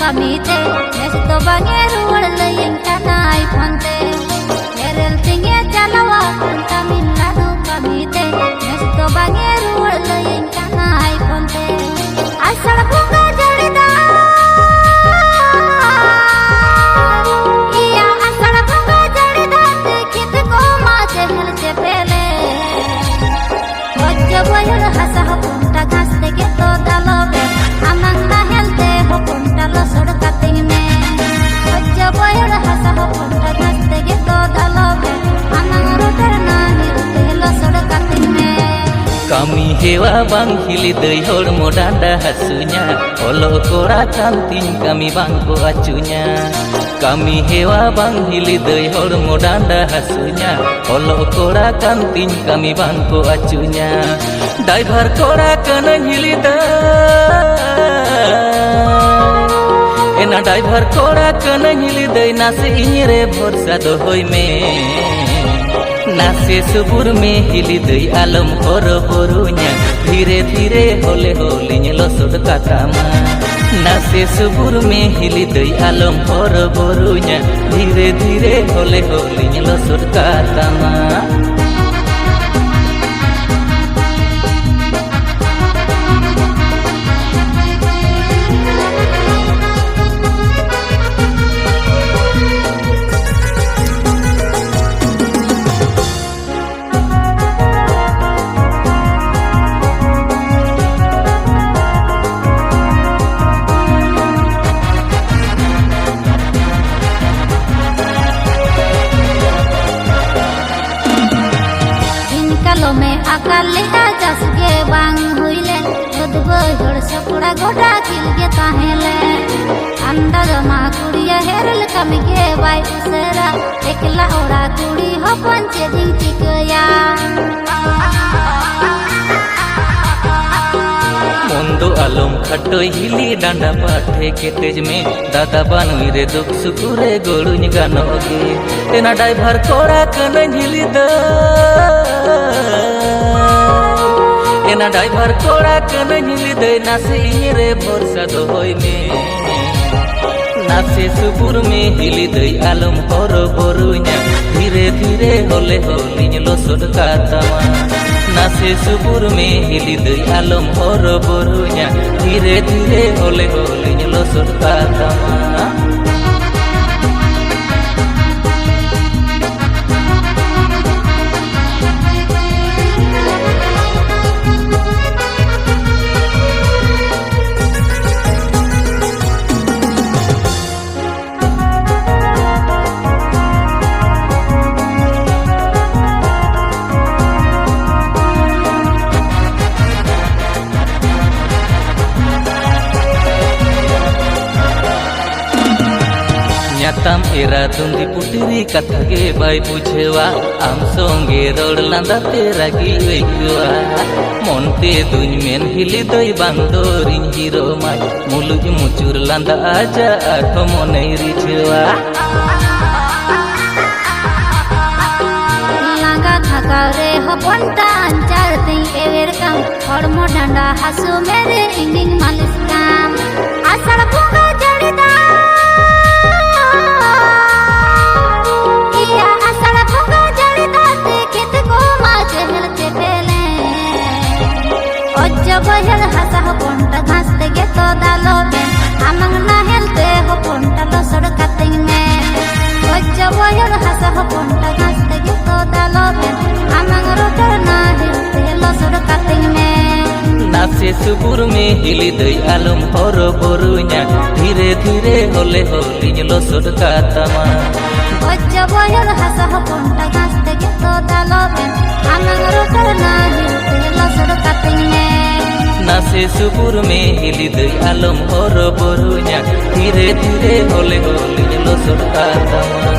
kamite nesto bange ruwar layin kanai phante erel tinge jalawa tamil nadu kamite nesto bange ruwar layin kanai phante asal bunga jarida iya asal bunga jarida dekhit ko ma chehel che pele wajja boyal hasa punta ghas teke to dalobe amang na helte ho punta lo sod kating me wajja boyal hasa punta ghas teke to dalobe amang roter na hirte lo sod kating me kami hewa bang hili deui hormo dada hasunya olo kora kanting kami bangko acunya kami hewa bang hili deui hormo dada hasunya olo kora kanting kami bangko acunya driver kora kana hili deui ena driver kora kana hili deui nase inyre bhorsa dohoi me नासे सुबुर में हिली दई आलम हर बरुnya धीरे धीरे होले होलिኝ लसोड कातामा नासे सुबुर में हिली दई आलम हर बरुnya धीरे धीरे होले होलिኝ लसोड कातामा में अकाल जस के बांग हुईले बदबोड़ सकुड़ा गोटा किल के ताहेले अंडा जमा कुड़िया हेरल कम के बाई उसरा एकला ओड़ा कुड़ी हो पंचे दिन चिकया मुंदो आलम खटो हिली डांडा पाठे केटेज में दादा बानुई रे दुख सुकुरे गोड़ुñ गानोगे तेना ड्राइवर कोड़ा कन हिली द एना ड्राइवर कोड़ा कन हिली दे नासे इरे भरोसा दोहई में नासे सुपुर में हिली दई आलम हर बरुnya धीरे धीरे होले होलिñ लसोड कातामा नासे सुपुर में हिली दई आलम हर बरुnya धीरे धीरे होले होलिñ लसोड कातामा ᱧᱟᱛᱟᱢ एरा तुंदी पुटिरी कथा के बाई बुझेवा आम संगे रोड लांदा ते रागी अइकवा मोनते दुñ मेन हिली दई बांदोरिñ हिरो माय मुलुग मुचुर लांदा आजा आठो मोनै रिझेवा लांगा थाका रे हपनटा अंचार तई एवेर काम हड़मो डांडा हासु मेरे इंगिंग मालिश काम आषाढ़ भोगा जड़ीदा boyal hasa honta ghas tege to dalobe amang na helte honta losod kating me wajja boyal hasa honta ghas tege to dalobe amang roter na helte losod kating me नासे सुपुर में हिली दई आलम हर बरुnya धीरे धीरे होले होलिñ लसोड कातामा wajja boyal hasa honta ghas tege to dalobe amang roter na helte losod kating me नासे सुपुर में हिली दई आलम हर बरुnya धीरे धीरे होले होलिñ लसोड कातामा।